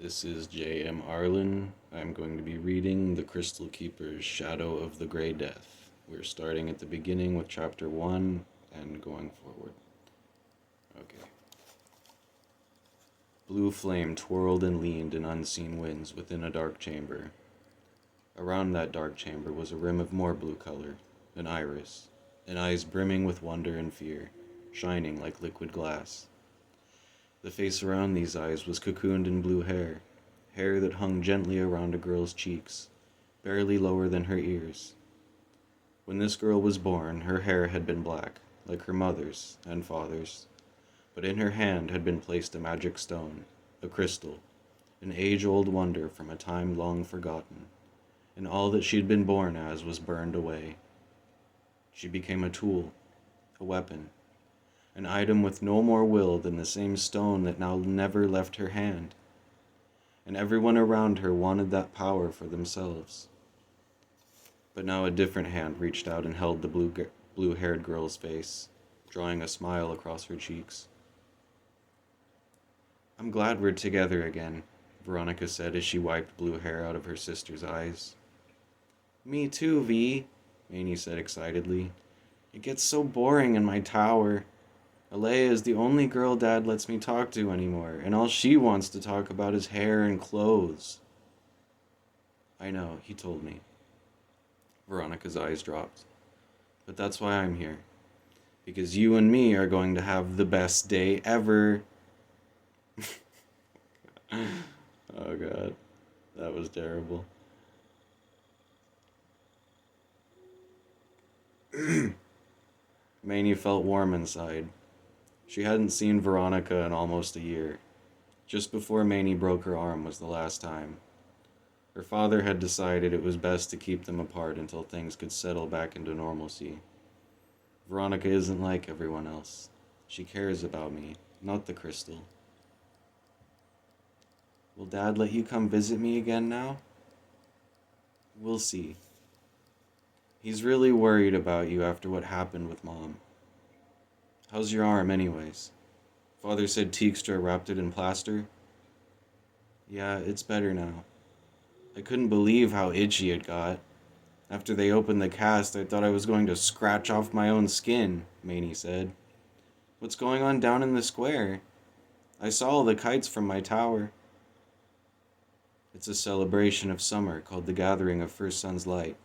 This is J.M. Arlen. I'm going to be reading The Crystal Keeper's Shadow of the Grey Death. We're starting at the beginning with chapter 1 and going forward. Okay. Blue flame twirled and leaned in unseen winds within a dark chamber. Around that dark chamber was a rim of more blue color, an iris, and eyes brimming with wonder and fear, shining like liquid glass. The face around these eyes was cocooned in blue hair, hair that hung gently around a girl's cheeks, barely lower than her ears. When this girl was born, her hair had been black, like her mother's and father's, but in her hand had been placed a magic stone, a crystal, an age-old wonder from a time long forgotten, and all that she had been born as was burned away. She became a tool, a weapon, an item with no more will than the same stone that now never left her hand. And everyone around her wanted that power for themselves. But now a different hand reached out and held the blue-haired girl's face, drawing a smile across her cheeks. "I'm glad we're together again," Veronica said as she wiped blue hair out of her sister's eyes. "Me too, V," Maney said excitedly. "It gets so boring in my tower. Alea is the only girl Dad lets me talk to anymore, and all she wants to talk about is hair and clothes." "I know," he told me. Veronica's eyes dropped. "But that's why I'm here. Because you and me are going to have the best day ever." Oh God, that was terrible. Maney felt warm inside. She hadn't seen Veronica in almost a year. Just before Maney broke her arm was the last time. Her father had decided it was best to keep them apart until things could settle back into normalcy. Veronica isn't like everyone else. She cares about me, not the crystal. "Will Dad let you come visit me again now?" "We'll see. He's really worried about you after what happened with Mom. How's your arm anyways? Father said Teakstra wrapped it in plaster." "Yeah, it's better now. I couldn't believe how itchy it got. After they opened the cast, I thought I was going to scratch off my own skin," Maney said. "What's going on down in the square? I saw all the kites from my tower." "It's a celebration of summer called the Gathering of First Sun's Light.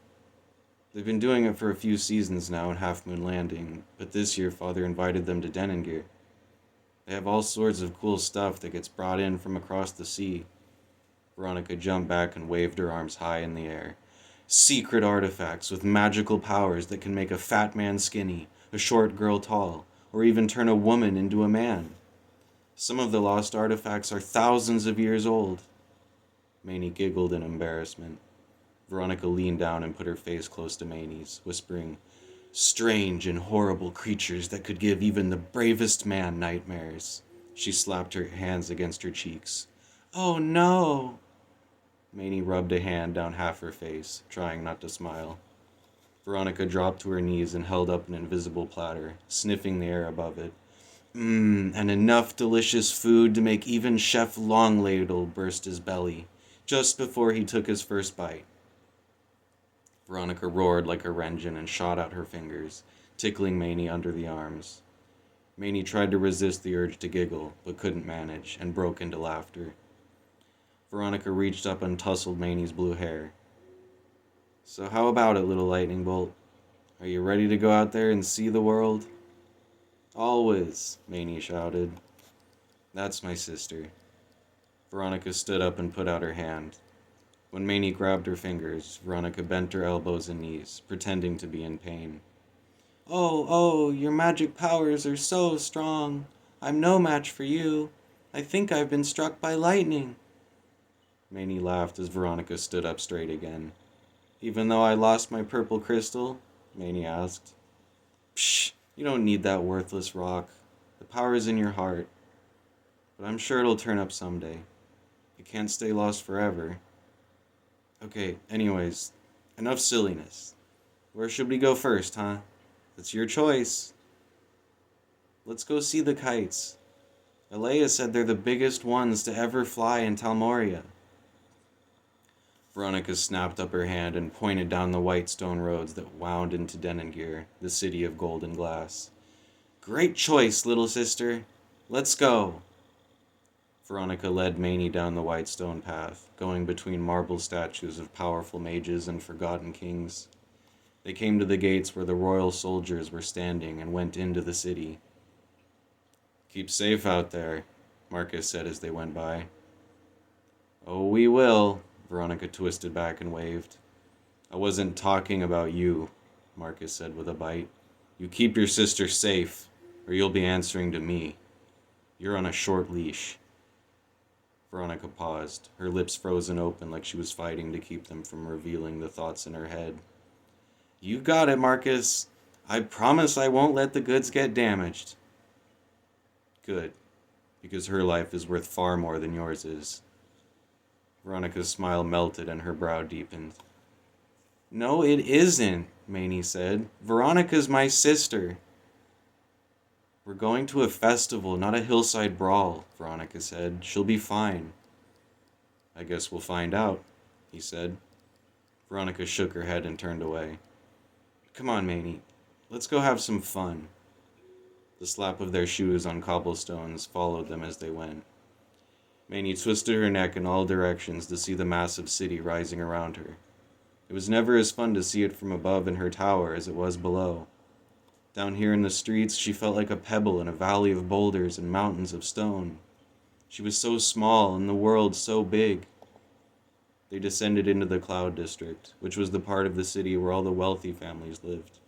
They've been doing it for a few seasons now in Half Moon Landing, but this year Father invited them to Denengir. They have all sorts of cool stuff that gets brought in from across the sea." Veronica jumped back and waved her arms high in the air. "Secret artifacts with magical powers that can make a fat man skinny, a short girl tall, or even turn a woman into a man. Some of the lost artifacts are thousands of years old." Maney giggled in embarrassment. Veronica leaned down and put her face close to Maney's, whispering, "Strange and horrible creatures that could give even the bravest man nightmares." She slapped her hands against her cheeks. "Oh no!" Maney rubbed a hand down half her face, trying not to smile. Veronica dropped to her knees and held up an invisible platter, sniffing the air above it. And enough delicious food to make even Chef Longladle burst his belly, just before he took his first bite. Veronica roared like a Renjin and shot out her fingers, tickling Maney under the arms. Maney tried to resist the urge to giggle, but couldn't manage, and broke into laughter. Veronica reached up and tousled Maney's blue hair. "So how about it, little lightning bolt? Are you ready to go out there and see the world?" "Always," Maney shouted. "That's my sister." Veronica stood up and put out her hand. When Maney grabbed her fingers, Veronica bent her elbows and knees, pretending to be in pain. Oh, your magic powers are so strong. I'm no match for you. I think I've been struck by lightning." Maney laughed as Veronica stood up straight again. "Even though I lost my purple crystal?" Maney asked. "Psh, you don't need that worthless rock. The power's in your heart. But I'm sure it'll turn up someday. It can't stay lost forever. Okay, anyways, enough silliness. Where should we go first, huh? It's your choice." "Let's go see the kites. Alea said they're the biggest ones to ever fly in Talmoria. Veronica snapped up her hand and pointed down the white stone roads that wound into Denengir, the city of golden glass. Great choice, little sister. Let's go. Veronica led Maney down the white stone path, going between marble statues of powerful mages and forgotten kings. They came to the gates where the royal soldiers were standing and went into the city. Keep safe out there, Marcus said as they went by. Oh, we will, Veronica twisted back and waved. I wasn't talking about you, Marcus said with a bite. You keep your sister safe, or you'll be answering to me. You're on a short leash. Veronica paused, her lips frozen open like she was fighting to keep them from revealing the thoughts in her head. You got it, Marcus. I promise I won't let the goods get damaged. Good, because her life is worth far more than yours is. Veronica's smile melted and her brow deepened. No, it isn't, Maney said. Veronica's my sister. We're going to a festival, not a hillside brawl, Veronica said. She'll be fine. I guess we'll find out, he said. Veronica shook her head and turned away. Come on, Maney. Let's go have some fun. The slap of their shoes on cobblestones followed them as they went. Maney twisted her neck in all directions to see the massive city rising around her. It was never as fun to see it from above in her tower as it was below. Down here in the streets, she felt like a pebble in a valley of boulders and mountains of stone. She was so small and the world so big. They descended into the Cloud District, which was the part of the city where all the wealthy families lived.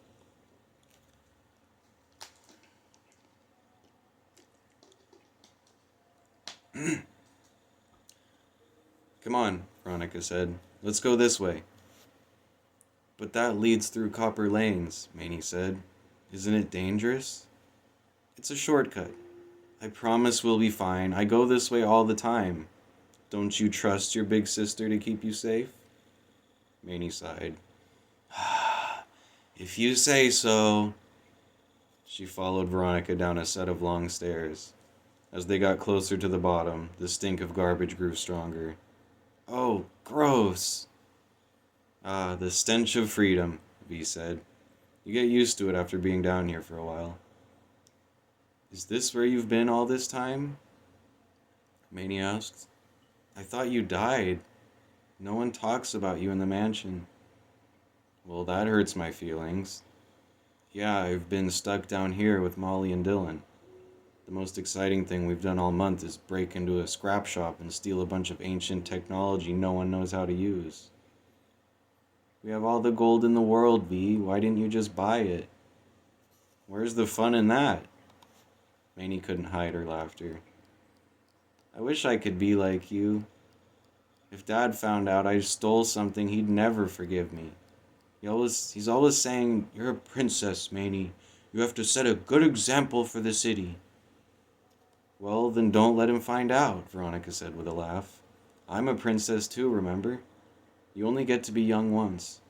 Come on, Veronica said. Let's go this way. But that leads through Copper Lanes, Maney said. Isn't it dangerous? It's a shortcut. I promise we'll be fine. I go this way all the time. Don't you trust your big sister to keep you safe? Maney sighed. If you say so. She followed Veronica down a set of long stairs. As they got closer to the bottom, the stink of garbage grew stronger. Oh, gross. Ah, the stench of freedom, V said. You get used to it after being down here for a while. Is this where you've been all this time? Maney asked. I thought you died. No one talks about you in the mansion. Well, that hurts my feelings. Yeah, I've been stuck down here with Molly and Dylan. The most exciting thing we've done all month is break into a scrap shop and steal a bunch of ancient technology no one knows how to use. We have all the gold in the world, V. Why didn't you just buy it? Where's the fun in that? Maney couldn't hide her laughter. I wish I could be like you. If Dad found out I stole something, he'd never forgive me. He's always saying, you're a princess, Maney. You have to set a good example for the city. Well, then don't let him find out, Veronica said with a laugh. I'm a princess too, remember? You only get to be young once.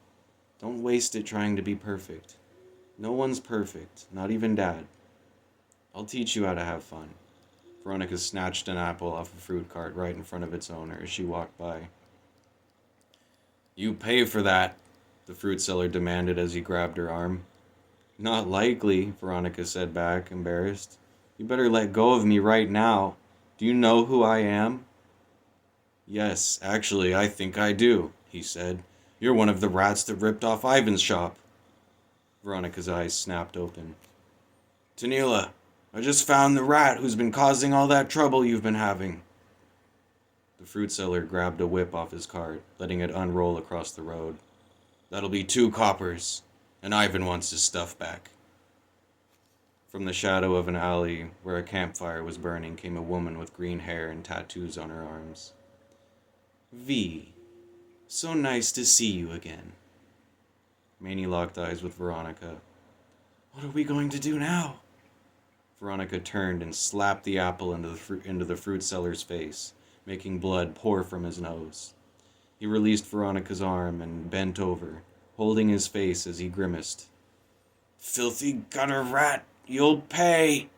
Don't waste it trying to be perfect. No one's perfect, not even Dad. I'll teach you how to have fun. Veronica snatched an apple off a fruit cart right in front of its owner as she walked by. You pay for that, the fruit seller demanded as he grabbed her arm. Not likely, Veronica said back, embarrassed. You better let go of me right now. Do you know who I am? Yes, actually, I think I do, he said. You're one of the rats that ripped off Ivan's shop. Veronica's eyes snapped open. Tanila, I just found the rat who's been causing all that trouble you've been having. The fruit seller grabbed a whip off his cart, letting it unroll across the road. That'll be 2 coppers, and Ivan wants his stuff back. From the shadow of an alley where a campfire was burning came a woman with green hair and tattoos on her arms. V, so nice to see you again. Maney locked eyes with Veronica. What are we going to do now? Veronica turned and slapped the apple into the fruit seller's face, making blood pour from his nose. He released Veronica's arm and bent over, holding his face as he grimaced. Filthy gutter rat, you'll pay!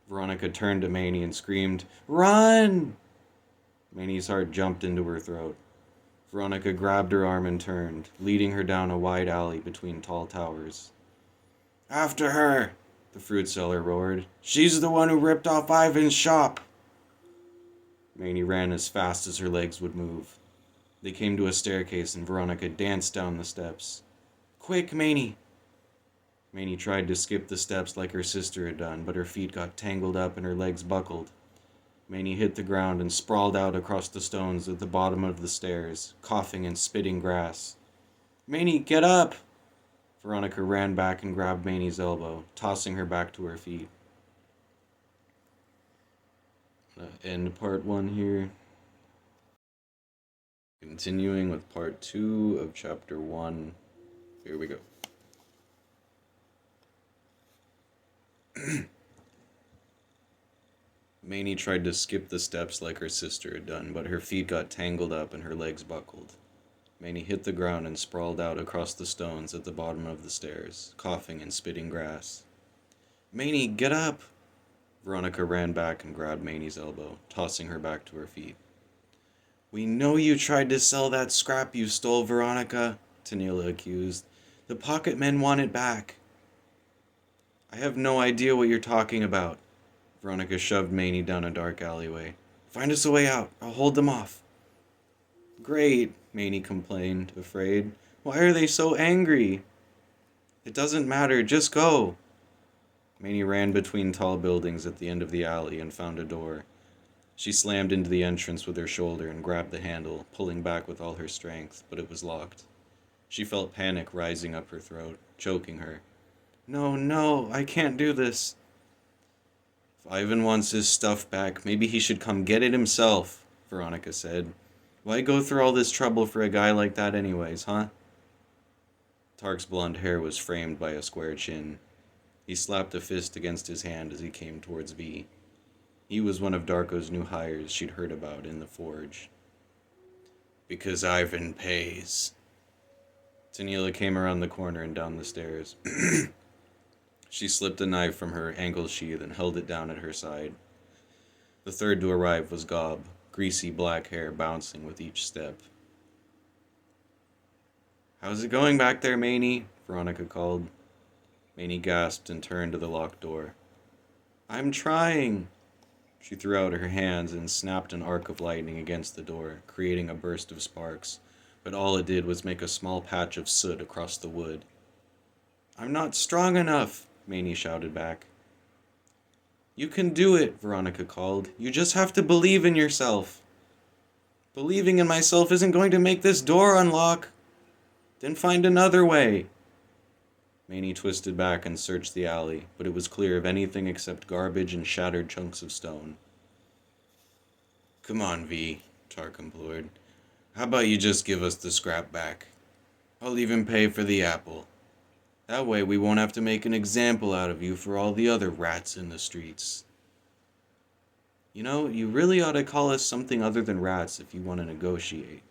Veronica turned to Manny and screamed, "Run!" Manny's heart jumped into her throat. Veronica grabbed her arm and turned, leading her down a wide alley between tall towers. "After her!" the fruit seller roared. "She's the one who ripped off Ivan's shop!" Manny ran as fast as her legs would move. They came to a staircase and Veronica danced down the steps. "Quick, Manny!" Manny tried to skip the steps like her sister had done, but her feet got tangled up and her legs buckled. Manny hit the ground and sprawled out across the stones at the bottom of the stairs, coughing and spitting grass. "Manny, get up!" Veronica ran back and grabbed Manny's elbow, tossing her back to her feet. End part 1 here. Continuing with part 2 of chapter 1. Here we go. Manny tried to skip the steps like her sister had done, but her feet got tangled up and her legs buckled. Manny hit the ground and sprawled out across the stones at the bottom of the stairs, coughing and spitting grass. "Manny, get up!" Veronica ran back and grabbed Manny's elbow, tossing her back to her feet. "We know you tried to sell that scrap you stole, Veronica," Tanila accused. "The pocket men want it back." "I have no idea what you're talking about." Veronica shoved Manny down a dark alleyway. "Find us a way out. I'll hold them off." "Great," Manny complained, afraid. "Why are they so angry?" "It doesn't matter. Just go." Manny ran between tall buildings at the end of the alley and found a door. She slammed into the entrance with her shoulder and grabbed the handle, pulling back with all her strength, but it was locked. She felt panic rising up her throat, choking her. "No, no, I can't do this." "If Ivan wants his stuff back, maybe he should come get it himself," Veronica said. "Why go through all this trouble for a guy like that anyways, huh?" Tark's blonde hair was framed by a square chin. He slapped a fist against his hand as he came towards V. He was one of Darko's new hires she'd heard about in the forge. "Because Ivan pays." Tanila came around the corner and down the stairs. She slipped a knife from her ankle sheath and held it down at her side. The third to arrive was Gob, greasy black hair bouncing with each step. "How's it going back there, Maney?" Veronica called. Maney gasped and turned to the locked door. "I'm trying." She threw out her hands and snapped an arc of lightning against the door, creating a burst of sparks, but all it did was make a small patch of soot across the wood. "I'm not strong enough," Maney shouted back. "You can do it," Veronica called. "You just have to believe in yourself." "Believing in myself isn't going to make this door unlock." "Then find another way." Maney twisted back and searched the alley, but it was clear of anything except garbage and shattered chunks of stone. "Come on, V," Tark implored. "How about you just give us the scrap back? I'll even pay for the apple. That way we won't have to make an example out of you for all the other rats in the streets." "You know, you really ought to call us something other than rats if you want to negotiate."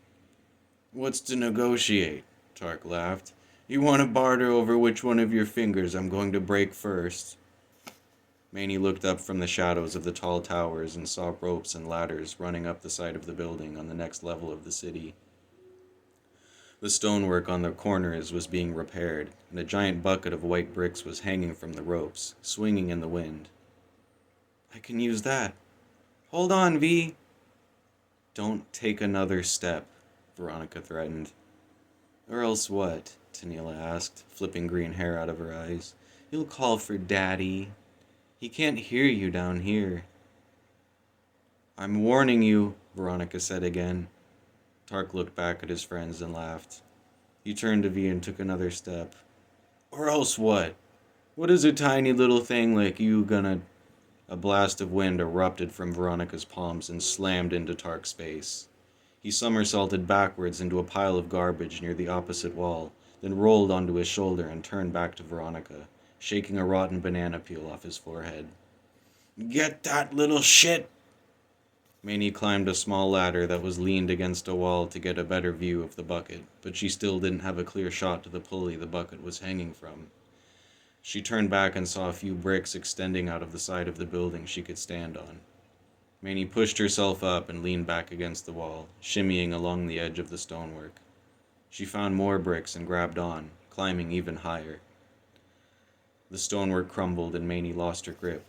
"What's to negotiate?" Tark laughed. "You want to barter over which one of your fingers I'm going to break first?" Maney looked up from the shadows of the tall towers and saw ropes and ladders running up the side of the building on the next level of the city. The stonework on the corners was being repaired, and a giant bucket of white bricks was hanging from the ropes, swinging in the wind. "I can use that." "Hold on, V." "Don't take another step," Veronica threatened. "Or else what?" Tanila asked, flipping green hair out of her eyes. "You'll call for Daddy. He can't hear you down here." "I'm warning you," Veronica said again. Tark looked back at his friends and laughed. He turned to V and took another step. "Or else what? What is a tiny little thing like you gonna..." A blast of wind erupted from Veronica's palms and slammed into Tark's face. He somersaulted backwards into a pile of garbage near the opposite wall, then rolled onto his shoulder and turned back to Veronica, shaking a rotten banana peel off his forehead. "Get that little shit!" Maney climbed a small ladder that was leaned against a wall to get a better view of the bucket, but she still didn't have a clear shot to the pulley the bucket was hanging from. She turned back and saw a few bricks extending out of the side of the building she could stand on. Manny pushed herself up and leaned back against the wall, shimmying along the edge of the stonework. She found more bricks and grabbed on, climbing even higher. The stonework crumbled and Manny lost her grip.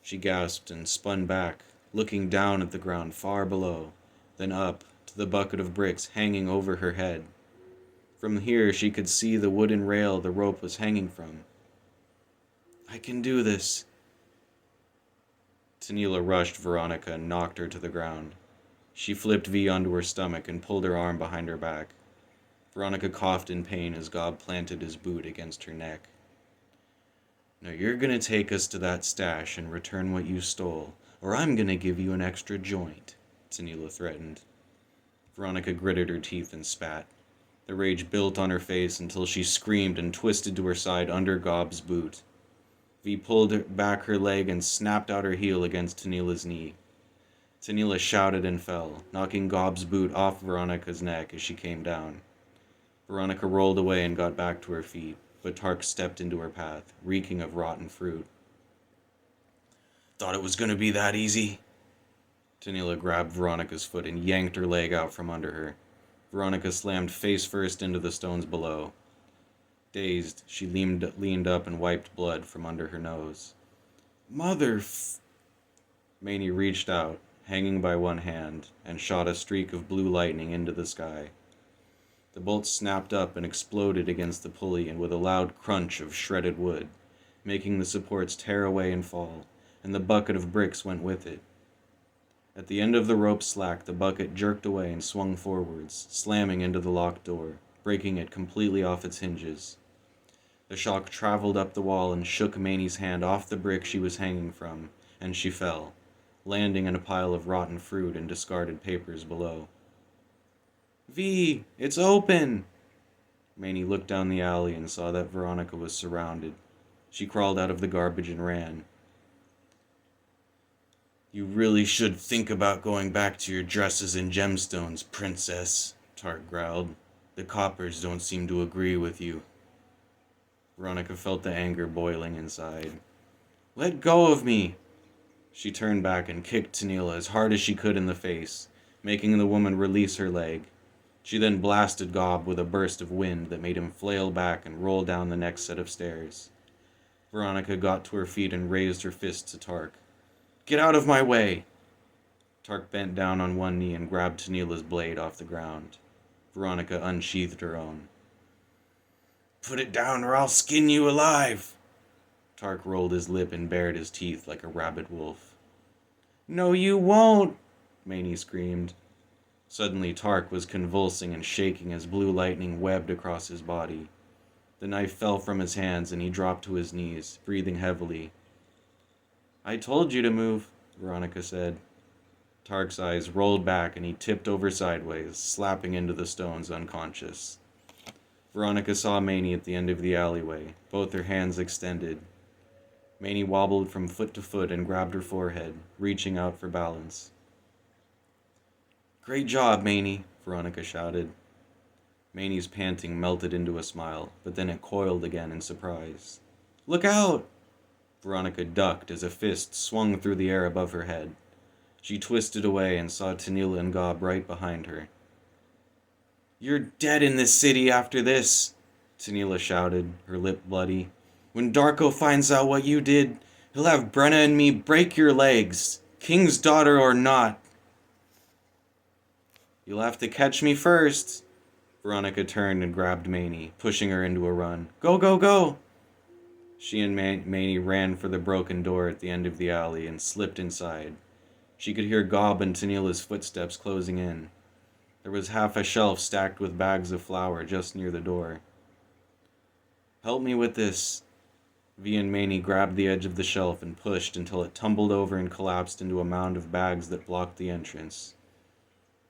She gasped and spun back, looking down at the ground far below, then up to the bucket of bricks hanging over her head. From here she could see the wooden rail the rope was hanging from. "I can do this." Tanila rushed Veronica and knocked her to the ground. She flipped V onto her stomach and pulled her arm behind her back. Veronica coughed in pain as Gob planted his boot against her neck. "Now you're gonna take us to that stash and return what you stole, or I'm gonna give you an extra joint," Tanila threatened. Veronica gritted her teeth and spat. The rage built on her face until she screamed and twisted to her side under Gob's boot. V pulled back her leg and snapped out her heel against Tanila's knee. Tanila shouted and fell, knocking Gob's boot off Veronica's neck as she came down. Veronica rolled away and got back to her feet, but Tark stepped into her path, reeking of rotten fruit. "Thought it was gonna be that easy?" Tanila grabbed Veronica's foot and yanked her leg out from under her. Veronica slammed face first into the stones below. Dazed, she leaned up and wiped blood from under her nose. Manny reached out, hanging by one hand, and shot a streak of blue lightning into the sky. The bolt snapped up and exploded against the pulley and with a loud crunch of shredded wood, making the supports tear away and fall, and the bucket of bricks went with it. At the end of the rope slack, the bucket jerked away and swung forwards, slamming into the locked door, breaking it completely off its hinges. The shock traveled up the wall and shook Manny's hand off the brick she was hanging from, and she fell, landing in a pile of rotten fruit and discarded papers below. "V, it's open!" Manny looked down the alley and saw that Veronica was surrounded. She crawled out of the garbage and ran. "You really should think about going back to your dresses and gemstones, princess," Tark growled. "The coppers don't seem to agree with you." Veronica felt the anger boiling inside. "Let go of me!" She turned back and kicked Tanila as hard as she could in the face, making the woman release her leg. She then blasted Gob with a burst of wind that made him flail back and roll down the next set of stairs. Veronica got to her feet and raised her fist to Tark. "Get out of my way!" Tark bent down on one knee and grabbed Tanila's blade off the ground. Veronica unsheathed her own. "Put it down or I'll skin you alive!" Tark rolled his lip and bared his teeth like a rabid wolf. "No, you won't!" Manny screamed. Suddenly Tark was convulsing and shaking as blue lightning webbed across his body. The knife fell from his hands and he dropped to his knees, breathing heavily. "I told you to move," Veronica said. Tark's eyes rolled back and he tipped over sideways, slapping into the stones unconscious. Veronica saw Manny at the end of the alleyway, both her hands extended. Manny wobbled from foot to foot and grabbed her forehead, reaching out for balance. "Great job, Manny," Veronica shouted. Manny's panting melted into a smile, but then it coiled again in surprise. "Look out!" Veronica ducked as a fist swung through the air above her head. She twisted away and saw Tanila and Gob right behind her. "You're dead in this city after this," Tanila shouted, her lip bloody. "When Darko finds out what you did, he'll have Brenna and me break your legs, king's daughter or not." "You'll have to catch me first." Veronica turned and grabbed Manny, pushing her into a run. "Go, go, go!" She and Manny ran for the broken door at the end of the alley and slipped inside. She could hear Gob and Tanila's footsteps closing in. There was half a shelf stacked with bags of flour just near the door. "Help me with this." V and Manny grabbed the edge of the shelf and pushed until it tumbled over and collapsed into a mound of bags that blocked the entrance.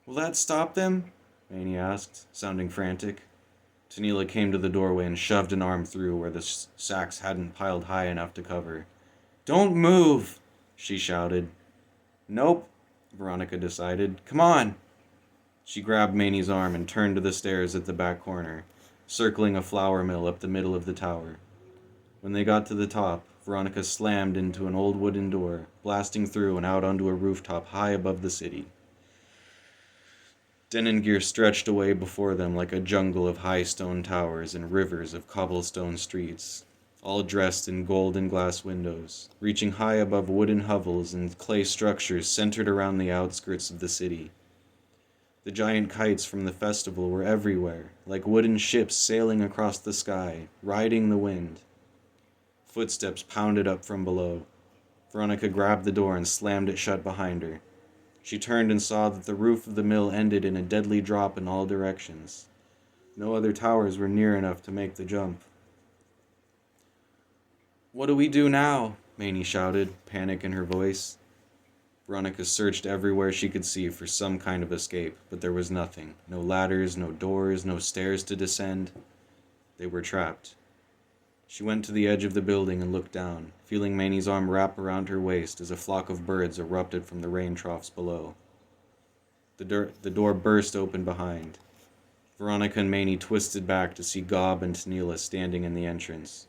"Will that stop them?" Manny asked, sounding frantic. Tanila came to the doorway and shoved an arm through where the sacks hadn't piled high enough to cover. "Don't move!" she shouted. "Nope," Veronica decided. "Come on!" She grabbed Manny's arm and turned to the stairs at the back corner, circling a flour mill up the middle of the tower. When they got to the top, Veronica slammed into an old wooden door, blasting through and out onto a rooftop high above the city. Deningir stretched away before them like a jungle of high stone towers and rivers of cobblestone streets, all dressed in gold and glass windows, reaching high above wooden hovels and clay structures centered around the outskirts of the city. The giant kites from the festival were everywhere, like wooden ships sailing across the sky, riding the wind. Footsteps pounded up from below. Veronica grabbed the door and slammed it shut behind her. She turned and saw that the roof of the mill ended in a deadly drop in all directions. No other towers were near enough to make the jump. "What do we do now?" Maney shouted, panic in her voice. Veronica searched everywhere she could see for some kind of escape, but there was nothing. No ladders, no doors, no stairs to descend. They were trapped. She went to the edge of the building and looked down, feeling Maney's arm wrap around her waist as a flock of birds erupted from the rain troughs below. The door burst open behind. Veronica and Maney twisted back to see Gob and Tennilla standing in the entrance.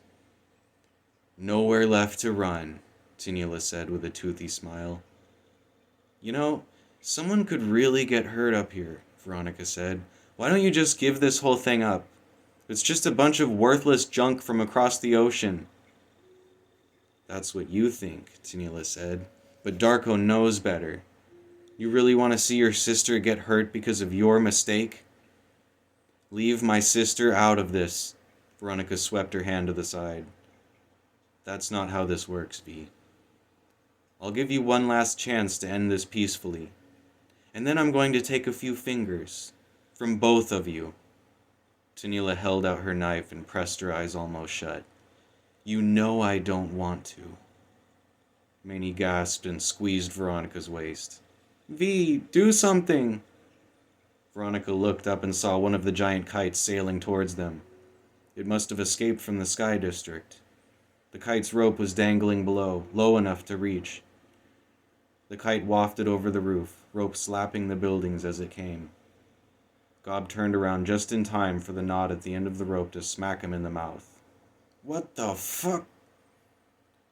"Nowhere left to run," Tennilla said with a toothy smile. "You know, someone could really get hurt up here," Veronica said. "Why don't you just give this whole thing up? It's just a bunch of worthless junk from across the ocean." "That's what you think," Tennilla said. "But Darko knows better. You really want to see your sister get hurt because of your mistake?" "Leave my sister out of this." Veronica swept her hand to the side. "That's not how this works, V. I'll give you one last chance to end this peacefully. And then I'm going to take a few fingers. From both of you." Tennilla held out her knife and pressed her eyes almost shut. "You know I don't want to." Maney gasped and squeezed Veronica's waist. "V, do something!" Veronica looked up and saw one of the giant kites sailing towards them. It must have escaped from the Sky District. The kite's rope was dangling below, low enough to reach. The kite wafted over the roof, rope slapping the buildings as it came. Gob turned around just in time for the knot at the end of the rope to smack him in the mouth. "What the fuck?"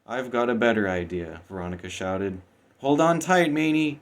"I've got a better idea," Veronica shouted. "Hold on tight, Maney.